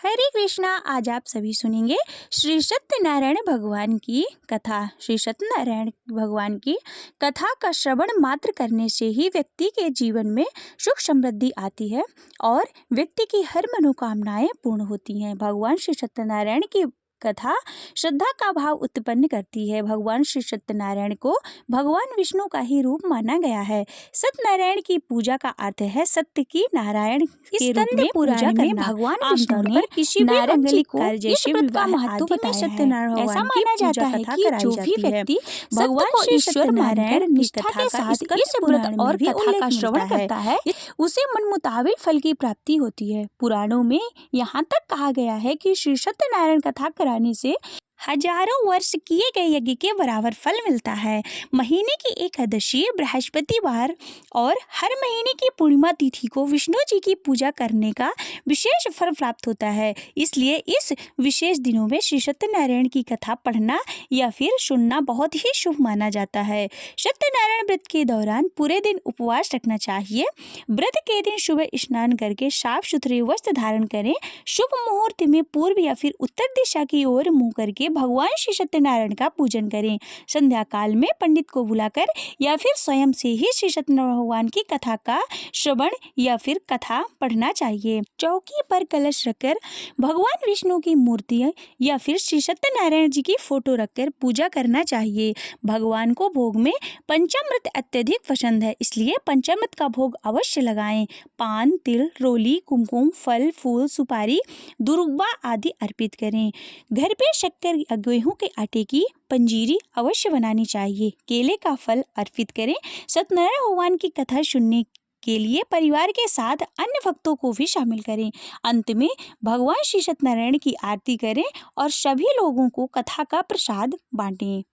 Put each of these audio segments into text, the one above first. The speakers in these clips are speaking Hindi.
हरे कृष्णा। आज आप सभी सुनेंगे श्री सत्यनारायण भगवान की कथा। श्री सत्यनारायण भगवान की कथा का श्रवण मात्र करने से ही व्यक्ति के जीवन में सुख समृद्धि आती है और व्यक्ति की हर मनोकामनाएं पूर्ण होती हैं। भगवान श्री सत्यनारायण की कथा श्रद्धा का भाव उत्पन्न करती है। भगवान श्री सत्यनारायण को भगवान विष्णु का ही रूप माना गया है। सत्यनारायण की पूजा का अर्थ है सत्य की नारायण के रूप में पूजा करना। भगवान विष्णु ने किसी भी मांगलिक कार्य जैसे विवाह आदि में सत्यनारायण ऐसा माना जाता है कि जो भी व्यक्ति भगवान श्री सत्यनारायण निष्ठा के साथ इस व्रत और कथा का श्रवण करता है उसे मन मुताबिक फल की प्राप्ति होती है। पुराणों में यहाँ तक कहा गया है कि श्री सत्यनारायण कथा कराने से हजारों वर्ष किए गए यज्ञ के बराबर फल मिलता है। महीने की एकादशी, बृहस्पतिवार और हर महीने की पूर्णिमा तिथि को विष्णु जी की पूजा करने का विशेष फल प्राप्त होता है। इसलिए इस विशेष दिनों में श्री सत्यनारायण की कथा पढ़ना या फिर सुनना बहुत ही शुभ माना जाता है। सत्यनारायण व्रत के दौरान पूरे दिन उपवास रखना चाहिए। व्रत के दिन सुबह स्नान करके साफ सुथरे वस्त्र धारण करें। शुभ मुहूर्त में पूर्व या फिर उत्तर दिशा की ओर मुंह करके भगवान श्री सत्यनारायण का पूजन करें। संध्या काल में पंडित को बुलाकर या फिर स्वयं से ही श्री सत्यनारायण भगवान की कथा का श्रवण या फिर कथा पढ़ना चाहिए। चौकी पर कलश रखकर भगवान विष्णु की मूर्ति या फिर श्री सत्यनारायण जी की फोटो रखकर पूजा करना चाहिए। भगवान को भोग में पंचामृत अत्यधिक पसंद है, इसलिए पंचामृत का भोग अवश्य लगाएं। पान, तिल, रोली, कुमकुम, फल, फूल, सुपारी, दुर्वा आदि अर्पित करें। घर पे शक्कर या गेहूं के आटे की पंजीरी अवश्य बनानी चाहिए। केले का फल अर्पित करें। सत्यनारायण भगवान की कथा सुनने के लिए परिवार के साथ अन्य भक्तों को भी शामिल करें। अंत में भगवान श्री सत्यनारायण की आरती करें और सभी लोगों को कथा का प्रसाद बांटें।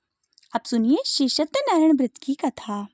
अब सुनिए श्री सत्यनारायण व्रत की कथा।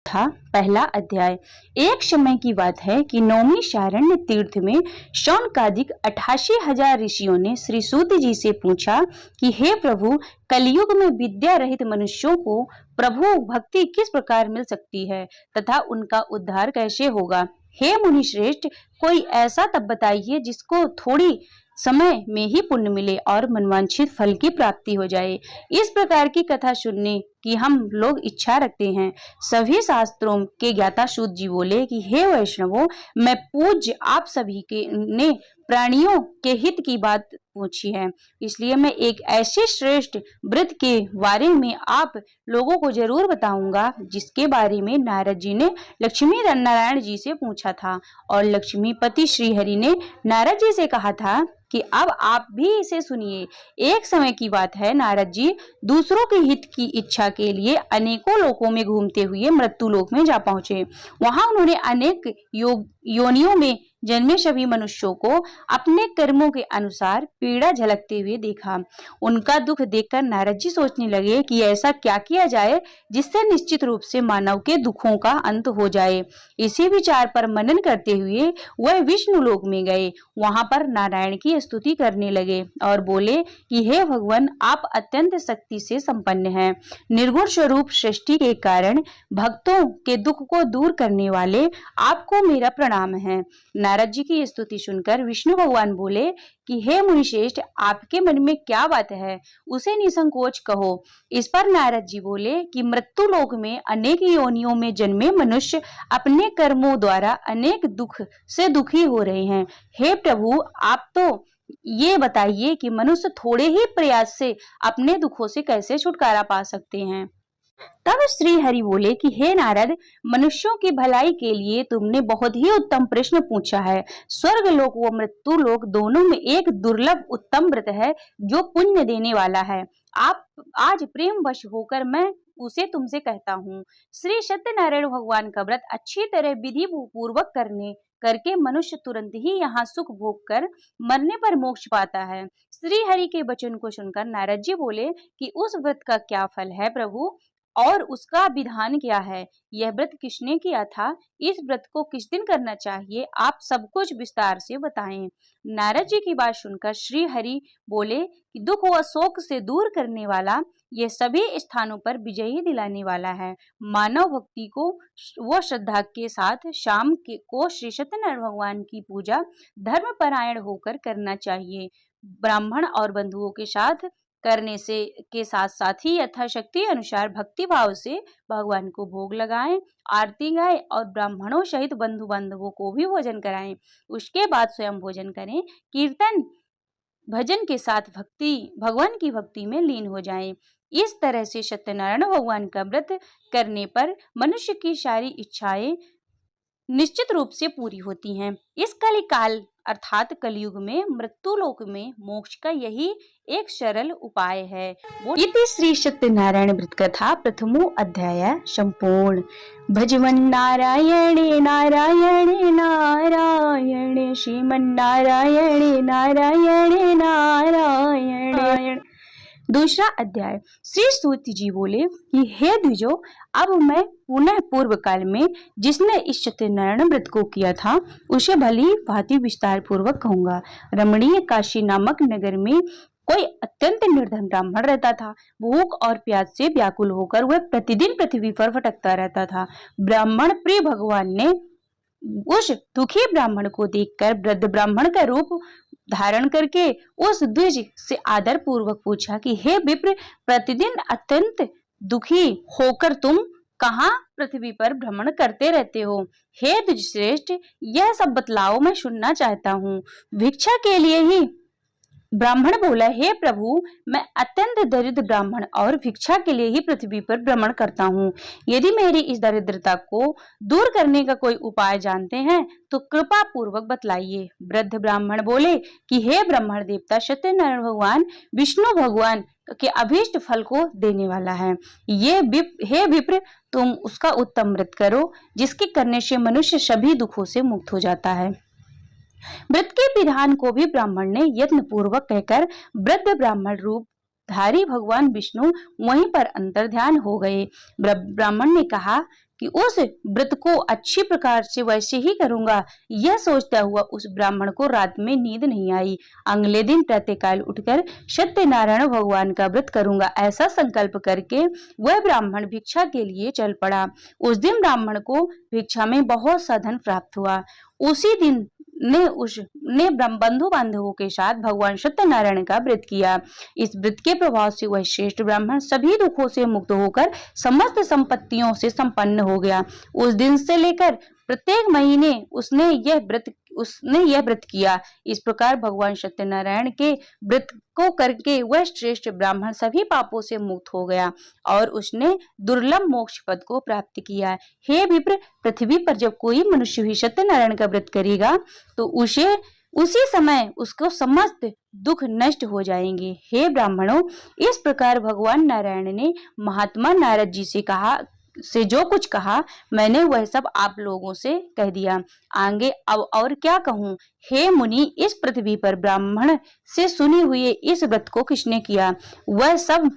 था पहला अध्याय। एक समय की बात है कि नौमी शारण्य तीर्थ में शौनकादिक 88,000 ऋषियों ने श्री सूत जी से पूछा कि हे प्रभु, कलयुग में विद्या रहित मनुष्यों को प्रभु भक्ति किस प्रकार मिल सकती है तथा उनका उद्धार कैसे होगा। हे मुनि श्रेष्ठ, कोई ऐसा तप बताइए जिसको थोड़ी समय में ही पुण्य मिले और मनवांछित फल की प्राप्ति हो जाए। इस प्रकार की कथा सुनने की हम लोग इच्छा रखते हैं। सभी शास्त्रों के ज्ञाता सूत जी बोले कि हे वैष्णवों, मैं पूज्य आप सभी के ने प्राणियों के हित की बात पूछी है, इसलिए मैं एक ऐसे श्रेष्ठ व्रत के बारे में आप लोगों को जरूर बताऊंगा जिसके बारे में नारद जी ने लक्ष्मी नारायण जी से पूछा था और लक्ष्मीपति श्रीहरि ने नारद जी से कहा था कि अब आप भी इसे सुनिए। एक समय की बात है, नारद जी दूसरों के हित की इच्छा के लिए अनेकों लोकों में घूमते हुए मृत्यु लोक में जा पहुंचे। वहां उन्होंने अनेक योनियों में जन्मे सभी मनुष्यों को अपने कर्मों के अनुसार पीड़ा झलकते हुए देखा। उनका दुख देखकर नारद जी सोचने लगे कि ऐसा क्या किया जाए जिससे निश्चित रूप से मानव के दुखों का अंत हो जाए। इसी विचार पर मनन करते हुए वह विष्णु लोक में गए। वहां पर नारायण की स्तुति करने लगे और बोले कि हे भगवान, आप अत्यंत शक्ति से संपन्न हैं। निर्गुण स्वरूप सृष्टि के कारण भक्तों के दुख को दूर करने वाले आपको मेरा प्रणाम है। नारद जी की स्तुति सुनकर विष्णु भगवान बोले कि हे मुनिश्रेष्ठ, आपके मन में क्या बात है, उसे निसंकोच कहो। इस पर नारद जी बोले कि मृत्यु लोक में अनेक योनियों में जन्मे मनुष्य अपने कर्मों द्वारा अनेक दुख से दुखी हो रहे हैं। हे प्रभु, आप तो ये बताइए कि मनुष्य थोड़े ही प्रयास से अपने दुखों से कैसे छुटकारा पा सकते हैं। तब श्री हरि बोले कि हे नारद, मनुष्यों की भलाई के लिए तुमने बहुत ही उत्तम प्रश्न पूछा है। स्वर्ग लोक व मृत्यु लोक दोनों में एक दुर्लभ उत्तम व्रत है जो पुण्य देने वाला है। आप आज प्रेम वश होकर मैं उसे तुमसे कहता हूँ। श्री सत्यनारायण भगवान का व्रत अच्छी तरह विधि पूर्वक करके मनुष्य तुरंत ही यहाँ सुख भोग कर मरने पर मोक्ष पाता है। श्री हरि के वचन को सुनकर नारद जी बोले कि उस व्रत का क्या फल है प्रभु, और उसका विधान क्या है, यह व्रत किसने किया था, इस व्रत को किस दिन करना चाहिए, आप सब कुछ विस्तार से बताएं। नारद जी की बात सुनकर श्री हरि बोले कि दुख व शोक से दूर करने वाला, यह सभी स्थानों पर विजयी दिलाने वाला है। मानव भक्ति को वो श्रद्धा के साथ शाम को श्री सत्यनारायण भगवान की पूजा धर्म परायण होकर करना चाहिए। ब्राह्मण और बंधुओं के साथ करने से के साथ साथ ही यथाशक्ति अनुसार भक्ति भाव से भगवान को भोग लगाएं, आरती गाएं और ब्राह्मणों सहित बंधु बांधवों को भी भोजन कराएं। उसके बाद स्वयं भोजन करें, कीर्तन भजन के साथ भगवान की भक्ति में लीन हो जाएं। इस तरह से सत्यनारायण भगवान का व्रत करने पर मनुष्य की सारी इच्छाएं निश्चित रूप से पूरी होती हैं। इस कलिकाल अर्थात कलयुग में मृत्यु लोक में मोक्ष का यही एक सरल उपाय है। इति श्री सत्यनारायण व्रत कथा प्रथमो अध्याय संपूर्ण। भजवन नारायणे नारायणे नारायणे श्रीमन्नारायणे नारायणे नारायण। दूसरा अध्याय। श्री सूत जी बोले कि हे द्विजो, अब मैं पुनः पूर्व काल में जिसने इस सत्यनारायण व्रत को किया था उसे भली भांति विस्तार पूर्वक कहूंगा। रमणीय काशी नामक नगर में कोई अत्यंत निर्धन ब्राह्मण रहता था। भूख और प्यास से व्याकुल होकर वह प्रतिदिन पृथ्वी पर भटकता रहता था। ब्राह्मण प्रिय भगवान ने उस दुखी ब्राह्मण को देखकर वृद्ध ब्राह्मण का रूप धारण करके उस द्विज से आदर पूर्वक पूछा कि हे विप्र, प्रतिदिन अत्यंत दुखी होकर तुम कहाँ पृथ्वी पर भ्रमण करते रहते हो? हे द्विज श्रेष्ठ, यह सब बतलाओ, मैं सुनना चाहता हूँ। भिक्षा के लिए ही ब्राह्मण बोला, हे प्रभु, मैं अत्यंत दरिद्र ब्राह्मण और भिक्षा के लिए ही पृथ्वी पर भ्रमण करता हूँ। यदि मेरी इस दरिद्रता को दूर करने का कोई उपाय जानते हैं तो कृपा पूर्वक बतलाइए। वृद्ध ब्राह्मण बोले कि हे ब्राह्मण देवता, सत्यनारायण भगवान विष्णु भगवान के अभीष्ट फल को देने वाला है। हे विप्र, तुम उसका उत्तम व्रत करो जिसके करने से मनुष्य सभी दुखों से मुक्त हो जाता है। व्रत के विधान को भी ब्राह्मण ने यत्न पूर्वक कहकर वृद्ध ब्राह्मण रूप धारी भगवान विष्णु वहीं पर अंतर्ध्यान हो गए। ब्राह्मण ने कहा कि उस व्रत को अच्छी प्रकार से वैसे ही करूंगा। यह सोचता हुआ उस ब्राह्मण को रात में नींद नहीं आई। अगले दिन प्रातःकाल उठकर सत्यनारायण भगवान का व्रत करूंगा, ऐसा संकल्प करके वह ब्राह्मण भिक्षा के लिए चल पड़ा। उस दिन ब्राह्मण को भिक्षा में बहुत सा धन प्राप्त हुआ। उसी दिन ने बंधु बांधवों के साथ भगवान सत्यनारायण का व्रत किया। इस व्रत के प्रभाव से वह श्रेष्ठ ब्राह्मण सभी दुखों से मुक्त होकर समस्त संपत्तियों से संपन्न हो गया। उस दिन से लेकर प्रत्येक महीने उसने यह व्रत किया। इस प्रकार भगवान सत्यनारायण के व्रत को करके वह श्रेष्ठ ब्राह्मण सभी पापों से मुक्त हो गया और उसने दुर्लभ मोक्ष पद को प्राप्त किया। हे विप्र, पृथ्वी पर जब कोई मनुष्य भी सत्यनारायण का व्रत करेगा तो उसी समय उसको समस्त दुख नष्ट हो जाएंगे। हे ब्राह्मणों, इस प्रकार भगवान नारायण ने महात्मा नारद जी से जो कुछ कहा, मैंने वह सब आप लोगों से कह दिया। आगे अब और क्या कहूँ? हे मुनि, इस पृथ्वी पर ब्राह्मण से सुनी हुई इस व्रत को किसने किया, वह सब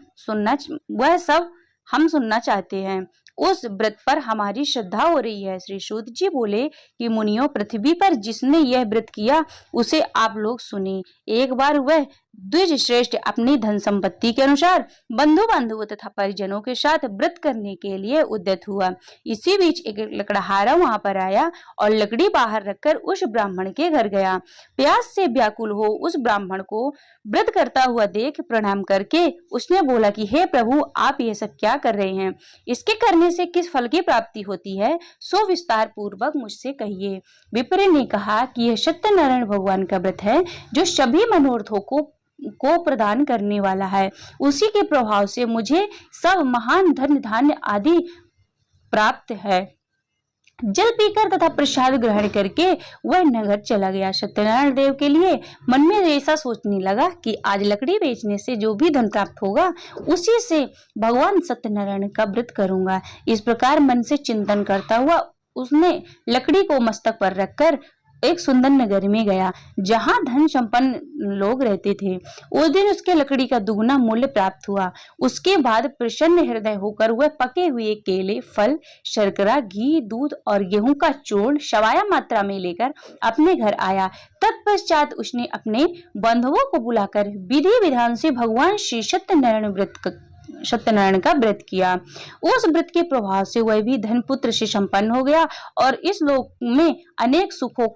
हम सुनना चाहते हैं। उस व्रत पर हमारी श्रद्धा हो रही है। श्री सूत जी बोले कि मुनियों, पृथ्वी पर जिसने यह व्रत किया उसे आप लोग सुने। एक बार वह द्विज श्रेष्ठ अपनी धन संपत्ति के अनुसार बंधु बांधवों तथा परिजनों के साथ व्रत करने के लिए उद्यत हुआ। इसी बीच एक लकड़हारा वहां पर आया और लकड़ी बाहर रखकर उस ब्राह्मण के घर गया। प्यास से व्याकुल हो उस ब्राह्मण को व्रत करता हुआ देख प्रणाम करके उसने बोला कि हे प्रभु, आप ये सब क्या कर रहे हैं? इसके करने से किस फल की प्राप्ति होती है, सो विस्तार पूर्वक मुझसे कहिए। विप्र ने कहा कि यह सत्यनारायण भगवान का व्रत है जो सभी मनोरथों को प्रदान करने वाला है। उसी के प्रभाव से मुझे सब महान धन धान्य आदि प्राप्त है। जल पीकर तथा प्रसाद ग्रहण करके वह नगर चला गया। सत्यनारायण देव के लिए मन में ऐसा सोचने लगा कि आज लकड़ी बेचने से जो भी धन प्राप्त होगा उसी से भगवान सत्यनारायण का व्रत करूंगा। इस प्रकार मन से चिंतन करता हुआ उसने लकड़ी को मस्तक पर रखकर एक सुंदर नगर में गया जहां धन संपन्न लोग रहते थे। उस दिन उसके लकड़ी का दुगना मूल्य प्राप्त हुआ। उसके बाद प्रसन्न हृदय होकर वह पके हुए केले, फल, शर्करा, घी, दूध और गेहूं का चूर्ण सवाया मात्रा में लेकर अपने घर आया। तत्पश्चात उसने अपने बंधुओं को बुलाकर विधि विधान से भगवान श्री सत्यनारायण का व्रत किया। उस व्रत के प्रभाव से वह भी धन पुत्र से संपन्न हो गया और इस लोक में अनेक सुखों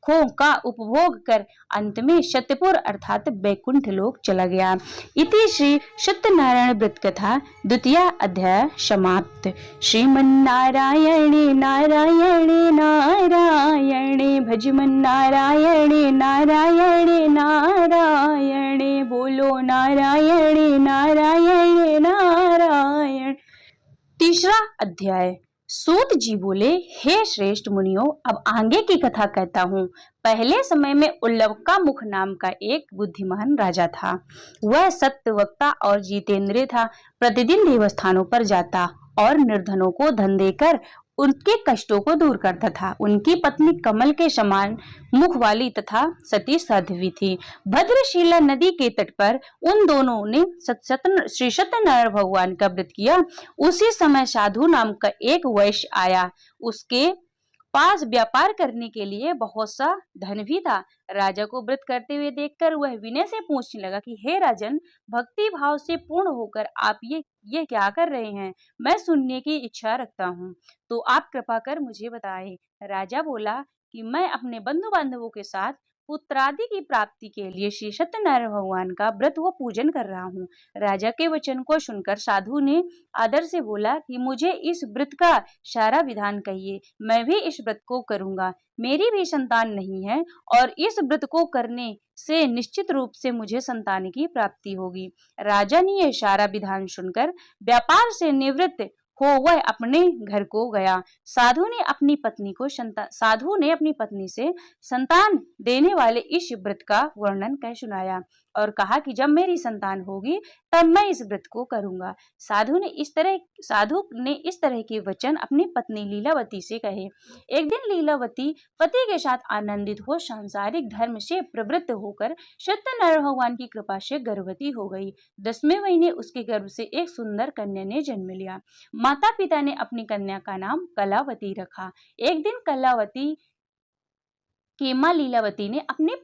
का उपभोग कर अंत में सत्यपुर अर्थात बैकुंठ लोक चला गया। इति श्री सत्यनारायण व्रत कथा द्वितीय अध्याय समाप्त। श्रीमन्नारायणे नारायणे नारायणे भजमन्नारायणे नारायणे नारायणे बोलो नारायणे नारायणे नारायण। तीसरा अध्याय। सूत जी बोले, हे श्रेष्ठ मुनियों, अब आगे की कथा कहता हूँ। पहले समय में उल्लवका मुख नाम का एक बुद्धिमान राजा था। वह सत्यवक्ता और जितेंद्रिय था। प्रतिदिन देवस्थानों पर जाता और निर्धनों को धन देकर उनके कष्टों को दूर करता था। उनकी पत्नी कमल के समान मुख वाली तथा सती साध्वी थी। भद्रशिला नदी के तट पर उन दोनों ने श्री सत्यनारायण भगवान का व्रत किया। उसी समय साधु नाम का एक वैश्य आया। उसके पास व्यापार करने के लिए बहुत सा धन भी था। राजा को व्रत करते हुए देखकर वह विनय से पूछने लगा कि हे राजन, भक्ति भाव से पूर्ण होकर आप ये क्या कर रहे हैं? मैं सुनने की इच्छा रखता हूँ, तो आप कृपा कर मुझे बताएं। राजा बोला कि मैं अपने बंधु बांधवों के साथ पुत्रादि की प्राप्ति के लिए श्री सत्यनारायण भगवान का व्रत व पूजन कर रहा हूँ। राजा के वचन को सुनकर साधु ने आदर से बोला कि मुझे इस व्रत का सारा विधान कहिए, मैं भी इस व्रत को करूंगा। मेरी भी संतान नहीं है और इस व्रत को करने से निश्चित रूप से मुझे संतान की प्राप्ति होगी। राजा ने यह सारा विधान सुनकर व्यापार से निवृत्त हो वह अपने घर को गया। साधु ने अपनी पत्नी से संतान देने वाले इस व्रत का वर्णन कह सुनाया और कहा कि जब मेरी संतान होगी तब मैं इस व्रत को करूंगा। साधु ने इस तरह के वचन अपनी पत्नी लीलावती से कहे। एक दिन लीलावती पति के साथ आनंदित हो सांसारिक धर्म से प्रवृत्त होकर सत्यनारायण भगवान की कृपा से गर्भवती हो गई। 10वें महीने उसके गर्भ से एक सुंदर कन्या ने जन्म लिया। माता पिता ने अपनी कन्या का नाम कलावती रखा। एक दिन कलावती की मां लीलावती ने अपने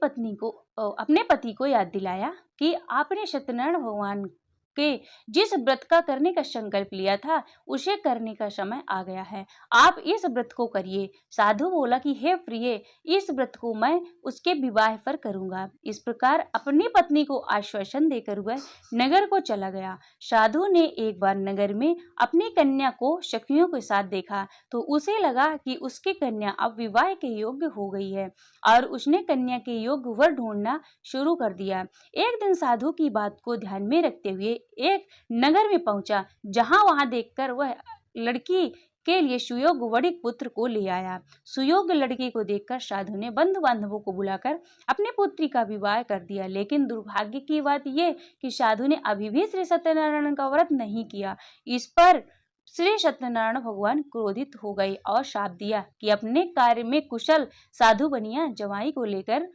पति को याद दिलाया कि आपने सत्यनारायण भगवान के जिस व्रत का करने का संकल्प लिया था उसे करने का समय आ गया है, आप इस व्रत को करिए। साधु बोला कि हे प्रिय, इस व्रत को मैं उसके विवाह पर करूंगा। इस प्रकार अपनी पत्नी को आश्वासन देकर वह नगर को चला गया। साधु ने एक बार नगर में अपनी कन्या को सखियों के साथ देखा तो उसे लगा कि उसकी कन्या अब विवाह के योग्य हो गई है और उसने कन्या के योग्य वर ढूंढना शुरू कर दिया। एक दिन साधु की बात को ध्यान में रखते हुए एक नगर में पहुंचा, जहां वहां देखकर वह लड़की के लिए सुयोग्य वणिक पुत्र को ले आया। सुयोग्य लड़की को देखकर साधु ने बंधु बांधवों को बुलाकर अपनी पुत्री का विवाह कर दिया। लेकिन दुर्भाग्य की बात यह कि साधु ने अभी भी श्री सत्यनारायण का व्रत नहीं किया। इस पर श्री सत्यनारायण भगवान क्रोधित हो गए और शाप दिया कि अपने कार्य में कुशल साधु बनिया जवाई को लेकर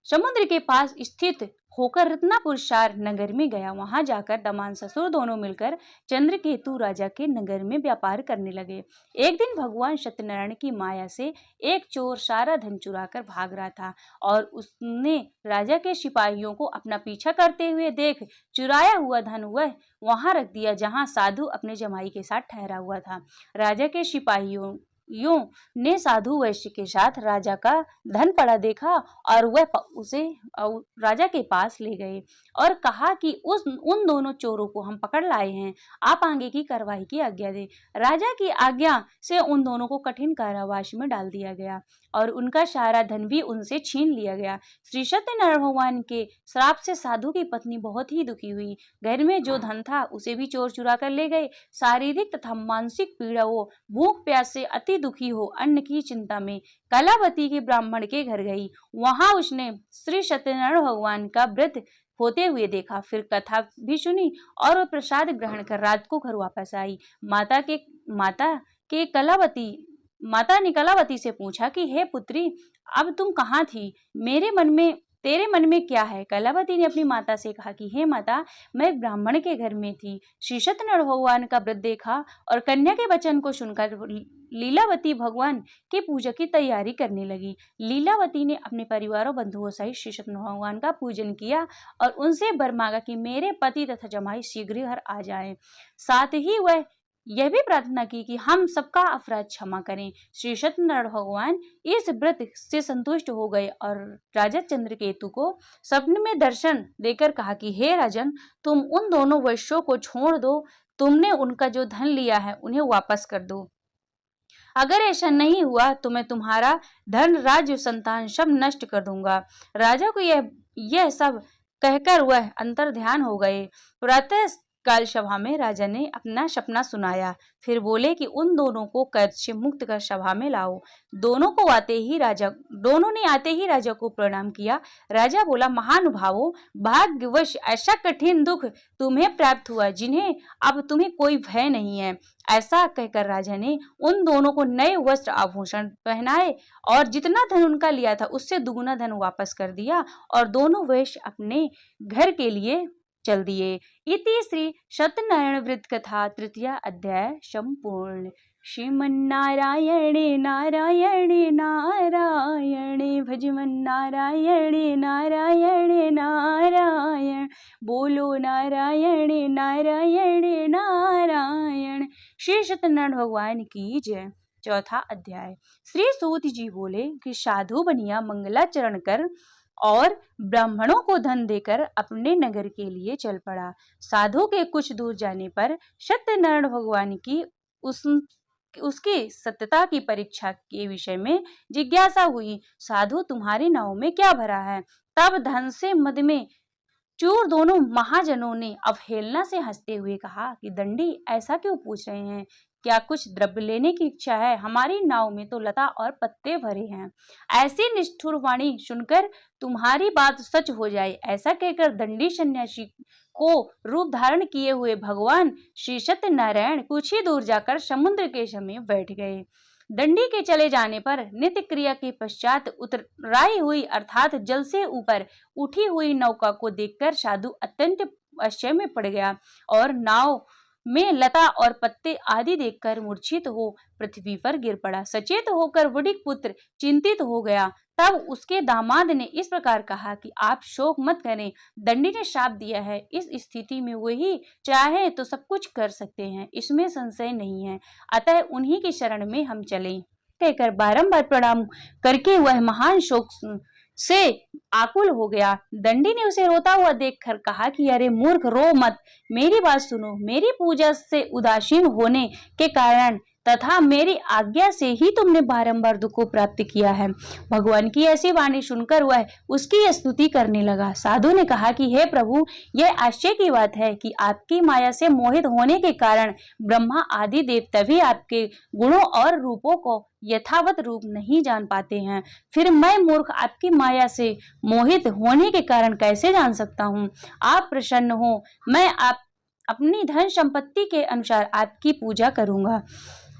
समुद्र के पास स्थित होकर रत्नापुर सार नगर में गया। वहां जाकर दमान ससुर दोनों मिलकर चंद्रकेतु राजा के नगर में व्यापार करने लगे। एक दिन भगवान सत्यनारायण की माया से एक चोर सारा धन चुरा कर भाग रहा था और उसने राजा के सिपाहियों को अपना पीछा करते हुए देख चुराया हुआ धन वह वहां रख दिया जहां साधु अपने जमाई के साथ ठहरा हुआ था। राजा के सिपाहियों ने साधु वैश्य के साथ राजा का धन पड़ा देखा और वह उसे राजा के पास ले गए और कहा कि उन दोनों चोरों को हम पकड़ लाए हैं, आप आगे की कार्रवाई की आज्ञा दे। राजा की आज्ञा से उन दोनों को कठिन कारावास में डाल दिया गया और उनका सारा धन भी उनसे छीन लिया गया। श्री सत्यनारायण भगवान के श्राप से साधु की पत्नी बहुत ही दुखी हुई। घर में जो धन था उसे भी चोर चुरा कर ले गए। शारीरिक तथा मानसिक पीड़ा हो, भूख प्यास से अति दुखी हो, अन्न की चिंता में कलावती के ब्राह्मण के घर गई। वहां उसने श्री सत्यनारायण भगवान का व्रत होते हुए देखा। फिर कथा भी सुनी और वह प्रसाद ग्रहण कर रात को घर वापस आई। माता के माता निकलावती से पूछा कि हे पुत्री, अब तुम कहाँ थी? तेरे मन में क्या है? कलावती ने अपनी माता से कहा कि हे माता, मैं एक ब्राह्मण के घर में थी। श्री सत्यनारायण भगवान का व्रत देखा और कन्या के वचन को सुनकर लीलावती भगवान के पूजा की तैयारी करने लगी। लीलावती ने अपने परिवार और बंधुओं सहित श्री सत्यनारायण भगवान का पूजन किया और उनसे वर मांगा कि मेरे पति तथा जमाई शीघ्र घर आ जाएं। साथ ही वह यह भी प्रार्थना की कि हम सबका अपराध क्षमा करें। श्री सत्यनारायण भगवान इस व्रत से संतुष्ट हो गए और राजा चंद्रकेतु को स्वप्न में दर्शन देकर कहा कि हे राजन, तुम उन दोनों वैश्यों को छोड़ दो, तुमने उनका जो धन लिया है उन्हें वापस कर दो। अगर ऐसा नहीं हुआ तो मैं तुम्हारा धन, राज्य, संतान सब नष्ट कर दूंगा। राजा को यह सब कहकर वह अंतर ध्यान हो गए। प्रातः काल सभा में राजा ने अपना सपना सुनाया, फिर बोले कि उन दोनों को कैद से मुक्त कर सभा में लाओ। दोनों ने आते ही राजा को प्रणाम किया। राजा बोला, महानुभावों, भाग्यवश ऐसा कठिन दुख तुम्हें प्राप्त हुआ जिन्हें अब तुम्हें कोई भय नहीं है। ऐसा कहकर राजा ने उन दोनों को नए वस्त्र आभूषण पहनाए और जितना धन उनका लिया था उससे दुगुना धन वापस कर दिया और दोनों वैश्य अपने घर के लिए चल दिए। इति श्री सत्यनारायण व्रत कथा तृतीय अध्याय संपूर्ण। श्रीमन्नारायणे नारायणे नारायणे भजमन नारायणे नारायणे नारायण, बोलो नारायणे नारायणे नारायण। श्री सत्यनारायण भगवान की जय। चौथा अध्याय। श्री सूत जी बोले कि साधु बनिया मंगलाचरण कर और ब्राह्मणों को धन देकर अपने नगर के लिए चल पड़ा। साधु के कुछ दूर जाने पर सत्यनारायण भगवान की उसकी सत्यता की परीक्षा के विषय में जिज्ञासा हुई। साधु, तुम्हारी नाव में क्या भरा है? तब धन से मद में चूर दोनों महाजनों ने अवहेलना से हंसते हुए कहा कि दंडी, ऐसा क्यों पूछ रहे हैं? क्या कुछ द्रव्य लेने की इच्छा है? हमारी नाव में तो लता और पत्ते भरे हैं। ऐसी निष्ठुर वाणी सुनकर तुम्हारी बात सच हो जाए, ऐसा कहकर दंडी सन्यासी को रूप धारण किए हुए भगवान श्री सत्यनारायण कुछ ही दूर जाकर समुद्र के समीप बैठ गए। दंडी के चले जाने पर नित्य क्रिया के पश्चात उतराई हुई अर्थात जल से ऊपर उठी हुई नौका को देखकर साधु अत्यंत आश्चर्य में पड़ गया और नाव में लता और पत्ते आदि देखकर मूर्छित हो पृथ्वी पर गिर पड़ा। सचेत होकर वडिक पुत्र चिंतित हो गया। तब उसके दामाद ने इस प्रकार कहा कि आप शोक मत करें, दंडी ने श्राप दिया है, इस स्थिति में वही चाहे तो सब कुछ कर सकते हैं, इसमें संशय नहीं है, अतः उन्हीं की शरण में हम चलें। कहकर बारंबार प्रणाम करके वह महान शोक से आकुल हो गया। दंडी ने उसे रोता हुआ देखकर कहा कि अरे मूर्ख, रो मत, मेरी बात सुनो। मेरी पूजा से उदासीन होने के कारण तथा मेरी आज्ञा से ही तुमने बारंबार दुख को प्राप्त किया है। भगवान की ऐसी वाणी सुनकर वह उसकी स्तुति करने लगा। साधु ने कहा कि हे प्रभु, यह आश्चर्य की बात है कि आपकी माया से मोहित होने के कारण ब्रह्मा आदि देवता भी आपके गुणों और रूपों को यथावत रूप नहीं जान पाते हैं। फिर मैं मूर्ख आपकी माया से मोहित होने के कारण कैसे जान सकता हूँ? आप प्रसन्न हो, मैं अपनी धन संपत्ति के अनुसार आपकी पूजा करूंगा।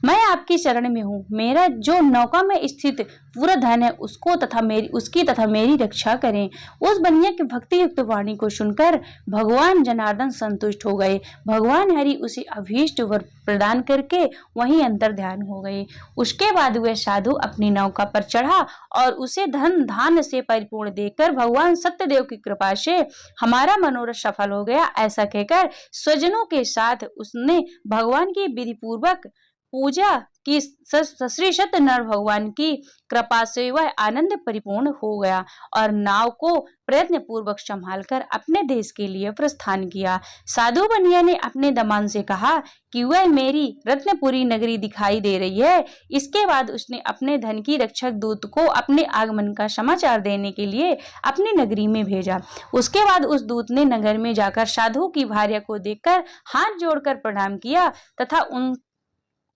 मैं आपकी शरण में हूँ। मेरा जो नौका में स्थित पूरा धन है उसकी तथा मेरी रक्षा करें। उस बनिया की भक्ति युक्त वाणी को सुनकर भगवान जनार्दन संतुष्ट हो गए। भगवान हरि उसे अभीष्ट वर प्रदान करके वहीं अंतर ध्यान हो गए। उसके बाद वह साधु अपनी नौका पर चढ़ा और उसे धन धान्य से परिपूर्ण देखकर भगवान सत्यदेव की कृपा से हमारा मनोरथ सफल हो गया, ऐसा कहकर स्वजनों के साथ उसने भगवान की विधि पूर्वक पूजा की। श्री सत्यनारायण भगवान की कृपा से वह आनंद परिपूर्ण हो गया और नाव को प्रयत्न पूर्वक संभालकर अपने देश के लिए प्रस्थान किया। साधु बनिया ने अपने दमान से कहा कि वह मेरी रत्नपुरी नगरी दिखाई दे रही है। इसके बाद उसने अपने धन की रक्षक दूत को अपने आगमन का समाचार देने के लिए अपनी नगरी में भेजा। उसके बाद उस दूत ने नगर में जाकर साधु की भार्या को देखकर हाथ जोड़कर प्रणाम किया तथा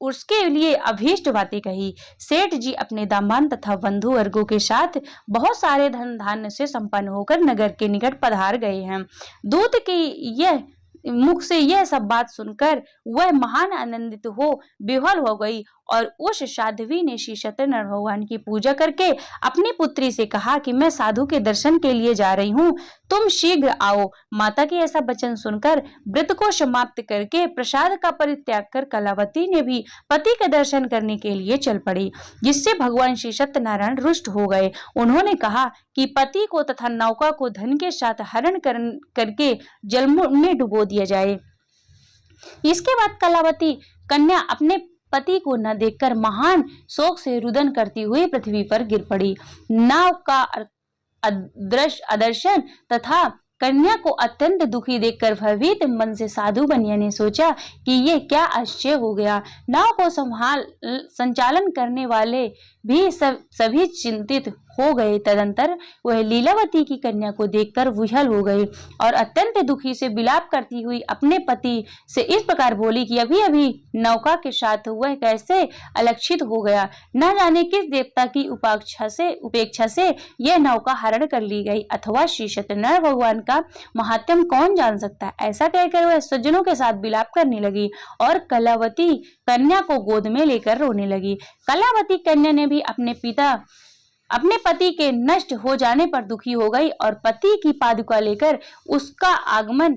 उसके लिए अभीष्ट बातें कही। सेठ जी अपने दामान तथा बंधु वर्गों के साथ बहुत सारे धन धान्य से संपन्न होकर नगर के निकट पधार गए हैं। दूत की मुख से यह सब बात सुनकर वह महान आनंदित हो विह्वल हो गई और उस साध्वी ने श्री सत्यनारायण भगवान की पूजा करके अपनी पुत्री से कहा कि मैं साधु के दर्शन के लिए जा रही हूँ, तुम शीघ्र आओ। माता की ऐसा वचन सुनकर व्रत को समाप्त करके प्रसाद का परित्याग कर कलावती ने भी पति के दर्शन करने के लिए चल पड़ी, जिससे भगवान श्री सत्यनारायण रुष्ट हो गए। उन्होंने कहा कि पति को तथा नौका को धन के साथ हरण करके जल में डुबो दिया जाए। इसके बाद कलावती कन्या अपने पति को न देखकर महान शोक से रुदन करती हुई पृथ्वी पर गिर पड़ी। नाव का अदर्शन तथा कन्या को अत्यंत दुखी देखकर भयभीत मन से साधु बनिया ने सोचा कि ये क्या आश्चर्य हो गया। नाव को संचालन करने वाले भी सभी चिंतित हो गए। तदंतर वह लीलावती की कन्या को देखकर विह्वल हो गई और अत्यंत दुखी से विलाप करती हुई अपने पति से इस प्रकार बोली कि अभी अभी नौका के साथ वह कैसे अलक्षित हो गया, न जाने किस देवता की उपेक्षा से यह नौका हरण कर ली गई, अथवा श्री सत्यनारायण भगवान का महात्म्य कौन जान सकता है। ऐसा कहकर वह सज्जनों के साथ विलाप करने लगी और कलावती कन्या को गोद में लेकर रोने लगी। कलावती कन्या ने भी अपने पति के नष्ट हो जाने पर दुखी हो गई और पति की पादुका लेकर उसका आगमन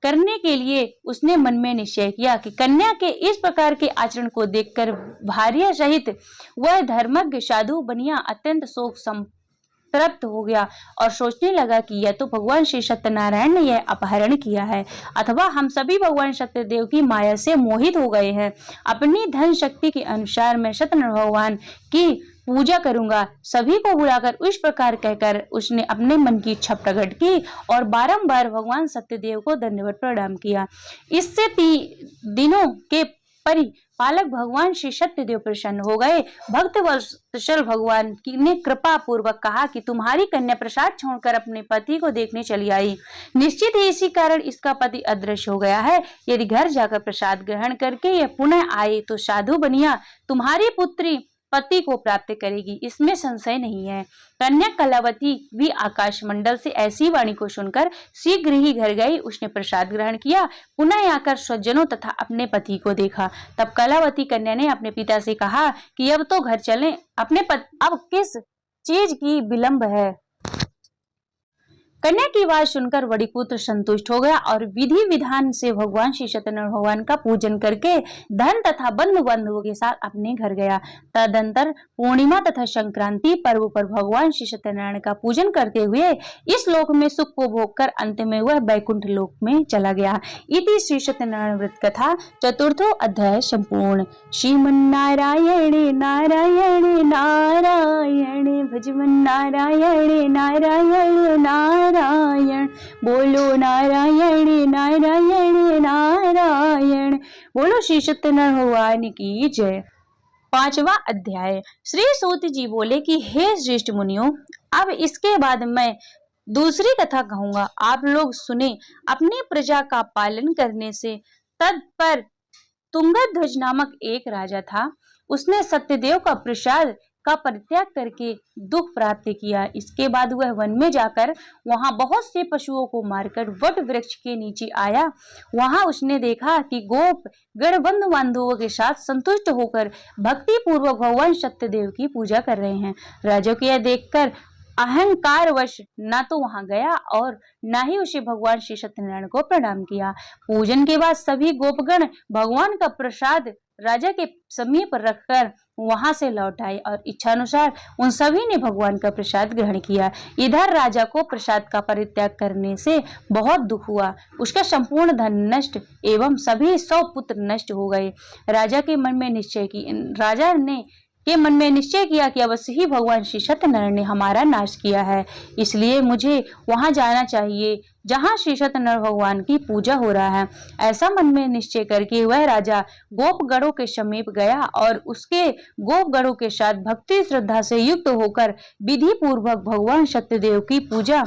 करने के लिए उसने मन में निश्चय किया कि कन्या के इस प्रकार के आचरण को देखकर भार्या सहित वह धर्मज्ञ साधु बनिया अत्यंत शोक संतप्त हो गया और सोचने लगा कि यह तो भगवान श्री सत्यनारायण ने यह अपहरण किया है, अथवा हम सभी भगवान सत्यदेव की माया से मोहित हो गए हैं। अपनी धन शक्ति के अनुसार मैं सत्यनारायण भगवान की पूजा करूंगा। सभी को बुलाकर इस प्रकार कहकर उसने अपने मन की इच्छा प्रकट की और बारंबार भगवान सत्यदेव को दंडवत प्रणाम किया। इससे दिनों के परिपालक भगवान श्री सत्यदेव प्रसन्न हो गए। भक्त वत्सल भगवान ने कृपा पूर्वक कहा कि तुम्हारी कन्या प्रसाद छोड़कर अपने पति को देखने चली आई। निश्चित ही इसी कारण इसका पति अदृश्य हो गया है। यदि घर जाकर प्रसाद ग्रहण करके यह पुनः आए तो साधु बनिया तुम्हारी पुत्री पति को प्राप्त करेगी, इसमें संशय नहीं है। कन्या कलावती भी आकाश मंडल से ऐसी वाणी को सुनकर शीघ्र ही घर गई। उसने प्रसाद ग्रहण किया, पुनः आकर स्वजनों तथा अपने पति को देखा। तब कलावती कन्या ने अपने पिता से कहा कि अब तो घर चलें, अब किस चीज की विलंब है। कन्या की बात सुनकर बड़ी पुत्र संतुष्ट हो गया और विधि विधान से भगवान श्री सत्यनारायण भगवान का पूजन करके धन तथा बंधु बांधवों के साथ अपने घर गया। तदंतर पूर्णिमा तथा संक्रांति पर्व पर भगवान श्री सत्यनारायण का पूजन करते हुए इस लोक में सुख को भोग कर अंत में वह बैकुंठ लोक में चला गया। इति श्री सत्यनारायण व्रत कथा चतुर्थो अध्याय संपूर्ण। श्रीमन्नारायण नारायण नारायण भजमन्नारायण नारायण नारायण बोलो नारायण नारायण नारायण बोलो श्री सत्यनारायण भगवान की जय। 5वां अध्याय। श्री सूत जी बोले कि हे श्रेष्ठ मुनियों, अब इसके बाद मैं दूसरी कथा कहूंगा, आप लोग सुने। अपनी प्रजा का पालन करने से तत्पर तुंगध्वज नामक एक राजा था। उसने सत्यदेव का प्रसाद का परित्याग करके दुख प्राप्त किया। इसके बाद वह वन में जाकर वहां बहुत से पशुओं को मारकर वट वृक्ष के नीचे आया। वहां उसने देखा कि गोप गण बंधु बांधवों के साथ संतुष्ट होकर भक्ति पूर्वक भगवान सत्यदेव की पूजा कर रहे हैं। राजा को यह देखकर अहंकारवश न तो वहां गया और न ही उसे भगवान श्री सत्यनारायण को प्रणाम किया। पूजन के बाद सभी गोपगण भगवान का प्रसाद राजा के समीप रखकर वहां से लौट आए और इच्छानुसार उन सभी ने भगवान का प्रसाद ग्रहण किया। इधर राजा को प्रसाद का परित्याग करने से बहुत दुख हुआ। उसका संपूर्ण धन नष्ट एवं सभी 100 पुत्र नष्ट हो गए। राजा के मन में निश्चय किया कि अवश्य ही भगवान श्री सत्यनारायण ने हमारा नाश किया है, इसलिए मुझे वहां जाना चाहिए जहां श्री सत्यनारायण भगवान की पूजा हो रहा है। ऐसा मन में निश्चय करके वह राजा गोपगणों के समीप गया और उसके गोपगणों के साथ भक्ति श्रद्धा से युक्त होकर विधि पूर्वक भगवान सत्यदेव की पूजा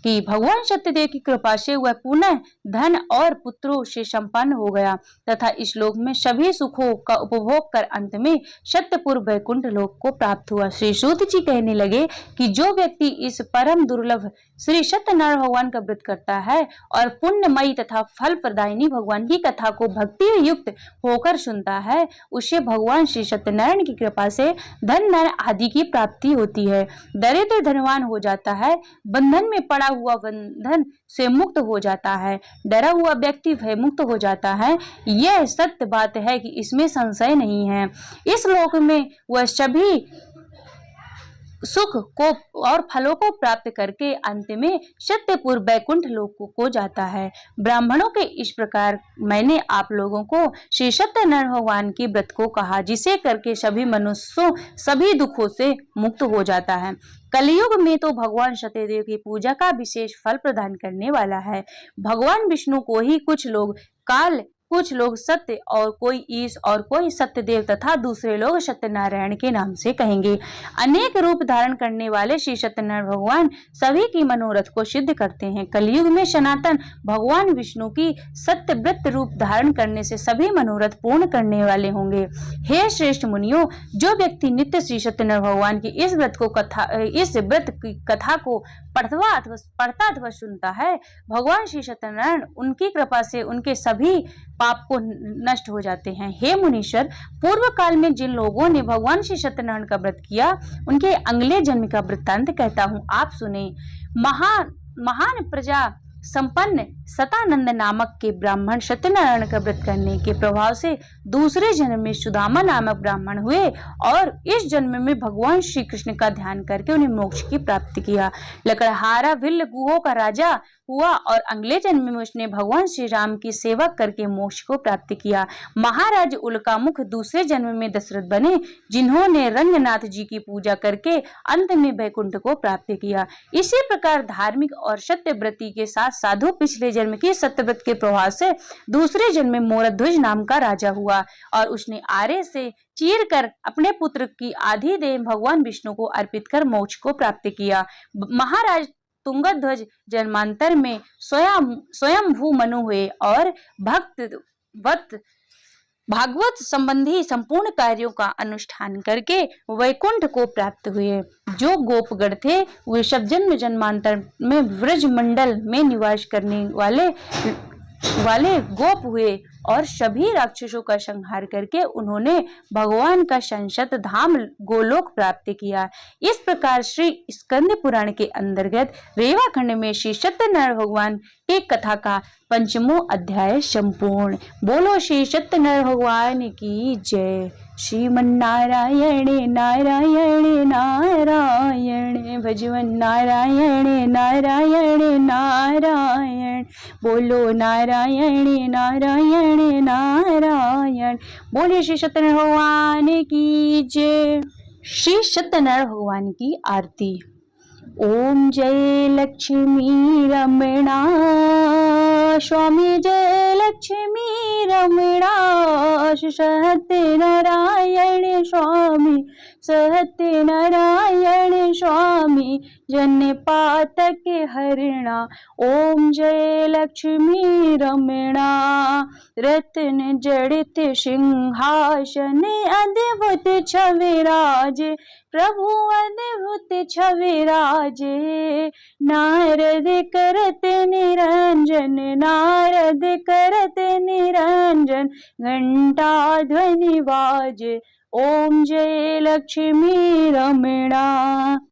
कि भगवान सत्यदेव की कृपा से वह पुनः धन और पुत्रों से संपन्न हो गया तथा इस लोक में सभी सुखों का उपभोग कर अंत में सत्यपुर वैकुंठ लोक को प्राप्त हुआ। श्री सूत जी कहने लगे कि जो व्यक्ति इस परम दुर्लभ श्री सत्यनारायण भगवान का व्रत करता है और पुण्यमयी तथा फल प्रदायिनी भगवान की कथा को भक्ति युक्त होकर सुनता है, उसे भगवान श्री सत्यनारायण की कृपा से धन आदि की प्राप्ति होती है। दरिद्र धनवान हो जाता है, बंधन में पड़ा हुआ बंधन से मुक्त हो जाता है, डरा हुआ व्यक्ति भय मुक्त हो जाता है। यह सत्य बात है कि इसमें संशय नहीं है। इस लोक में वह सभी सुख को और फलों को प्राप्त करके अंत में सत्यपुर वैकुंठ लोक को जाता है। ब्राह्मणों के इस प्रकार मैंने आप लोगों को श्री सत्यनारायण भगवान की व्रत को कहा, जिसे करके सभी मनुष्यों सभी दुखों से मुक्त हो जाता है। कलयुग में तो भगवान सत्यदेव की पूजा का विशेष फल प्रदान करने वाला है। भगवान विष्णु को ही कुछ लोग काल, कुछ लोग सत्य और कोई ईश और कोई सत्यदेव तथा दूसरे लोग सत्यनारायण के नाम से कहेंगे। अनेक रूप धारण करने वाले श्री सत्यनारायण भगवान सभी की मनोरथ को सिद्ध करते हैं। कलयुग में सनातन भगवान विष्णु की सत्यव्रत रूप धारण करने से सभी मनोरथ पूर्ण करने वाले होंगे। हे श्रेष्ठ मुनियों, जो व्यक्ति नित्य श्री सत्यनारायण भगवान की इस व्रत की कथा को पढ़ता अथवा सुनता है, भगवान श्री सत्यनारायण उनकी कृपा से उनके सभी पाप को नष्ट हो जाते हैं। हे मुनीश्वर, पूर्व काल में जिन लोगों ने भगवान श्री सत्यनारायण का व्रत किया, उनके अगले जन्म का वृत्तांत कहता हूँ, आप सुने। महान प्रजा संपन्न सतानंद नामक के ब्राह्मण सत्यनारायण का व्रत करने के प्रभाव से दूसरे जन्म में सुदामा नामक ब्राह्मण हुए और इस जन्म में भगवान श्री कृष्ण का ध्यान करके उन्हें मोक्ष की प्राप्ति किया। लकड़हारा भिल्ल गुहों का राजा हुआ और अगले जन्म में उसने भगवान श्री राम की सेवा करके मोक्ष को प्राप्त किया। महाराज उल्कामुख दूसरे जन्म में दशरथ बने, जिन्होंने रंगनाथ जी की पूजा करके अंत में वैकुंठ को प्राप्त किया। इसी प्रकार धार्मिक और सत्यव्रती के साथ साधु पिछले जन्म की सत्यव्रत के प्रभाव से दूसरे जन्म में मोरध्वज नाम का राजा हुआ और उसने आरे से चीर कर अपने पुत्र की आधी देह भगवान विष्णु को अर्पित कर मोक्ष को प्राप्त किया। महाराज तुंगध्वज जन्मांतर में स्वयंभू मनु हुए और भागवत संबंधी संपूर्ण कार्यों का अनुष्ठान करके वैकुंठ को प्राप्त हुए। जो गोपगण थे वे सब जन्मांतर में व्रज मंडल में निवास करने वाले गोप हुए और सभी राक्षसों का संहार करके उन्होंने भगवान का संसत धाम गोलोक प्राप्त किया। इस प्रकार श्री स्कंद पुराण के अंतर्गत रेवाखंड में श्री सत्यनारायण भगवान की कथा का 5वां अध्याय संपूर्ण। बोलो श्री सत्यनारायण भगवान की जय। श्रीमन्नारायण नारायण नारायण भजवन नारायण नारायण नारायण। बोलो नारायण नारायण नारायण। बोले श्री सत्यनारायण भगवान की जय। श्री सत्यनारायण भगवान की आरती। ओम जय लक्ष्मी रमणा स्वामी, जय लक्ष्मी रमणा सत्यनारायण स्वामी, सत्यनारायण स्वामी जन पातक हरणा। ओम जय लक्ष्मी रमणा रत्न जड़ित सिंहासन अद्भुत छविराज, प्रभु अद्भुत छविराजे। नारद करत निरंजन, नारद करत निरंजन घंटा ध्वनि बाजे। ओम जय लक्ष्मी रमणा।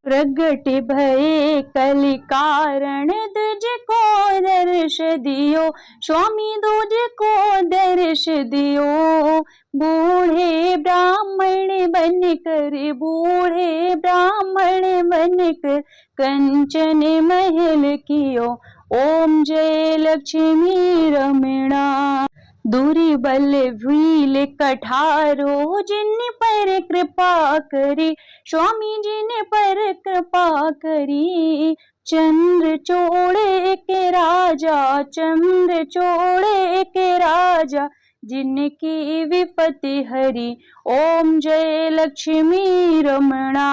प्रगट भये कलि कारण, तुझको दर्श दियो स्वामी, तुझको दर्श दियो। बूढ़े ब्राह्मण बनकर, बूढ़े ब्राह्मण बनकर कंचन महल कियो। ओम जय लक्ष्मी रमणा। दूरी बल भील कठारो, जिन पर कृपा करी स्वामी, जिन पर कृपा करी। चंद्र चोड़े के राजा, चंद्र चोड़े के राजा जिनकी विपत्ति हरी। ओम जय लक्ष्मी रमणा।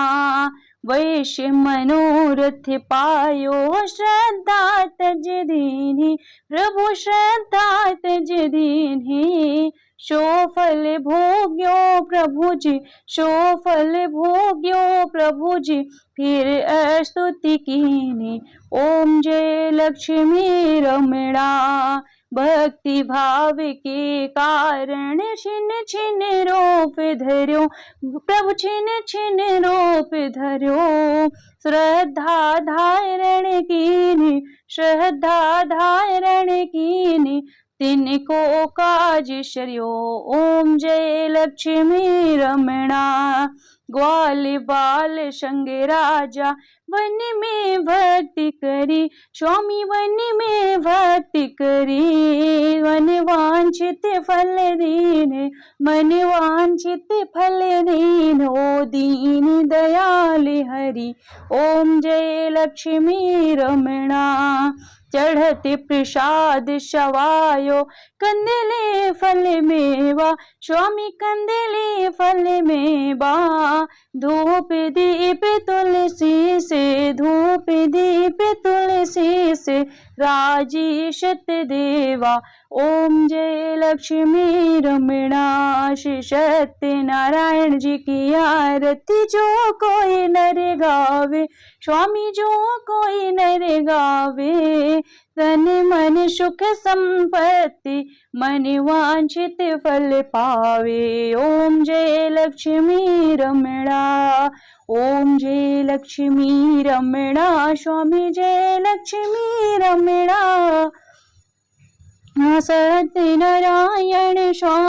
वैश्य मनोरथ पायो, श्रद्धा तज दीन्ही प्रभु श्रद्धा तज दीन्ही। शो फल भोग्यो प्रभु जी, शो फल भोग्यो प्रभु जी, फिर स्तुति कीनी। ओम जय लक्ष्मी रमणा, भक्ति भाव के कारण छिन छिन रूप धर्यो प्रभु, छिन छिन रूप धर्यो। श्रद्धा धारण कीनी, श्रद्धा धारण कीनी, तिनको काज श्रेयो। ओम जय लक्ष्मी रमणा, ग्वाल बाल संग राजा, वन में भक्ति करी स्वामी, वन में भक्ति करी। मन वांछित फल दीन, मन वांछित फल दीन, ओ दीन दयाल हरि। ओम जय लक्ष्मी रमणा, चढ़ते प्रसाद शवायो, कंदले फल मेवा स्वामी, कंदले फल मेवा। धूप दीप तुलसी से, धूप दीप तुलसी से, राजीशत देवा। ओम जय लक्ष्मी रमणा, श्री सत्यनारायण जी की आरती जो कोई नर गावे स्वामी, जो कोई नर गावे। तन मन सुख संपत्ति, मन वांछित फल पावे। ओम जय लक्ष्मी रमणा, ओम जय लक्ष्मी रमणा, स्वामी जय लक्ष्मी रमणा। सत्यनारायण स्वामी।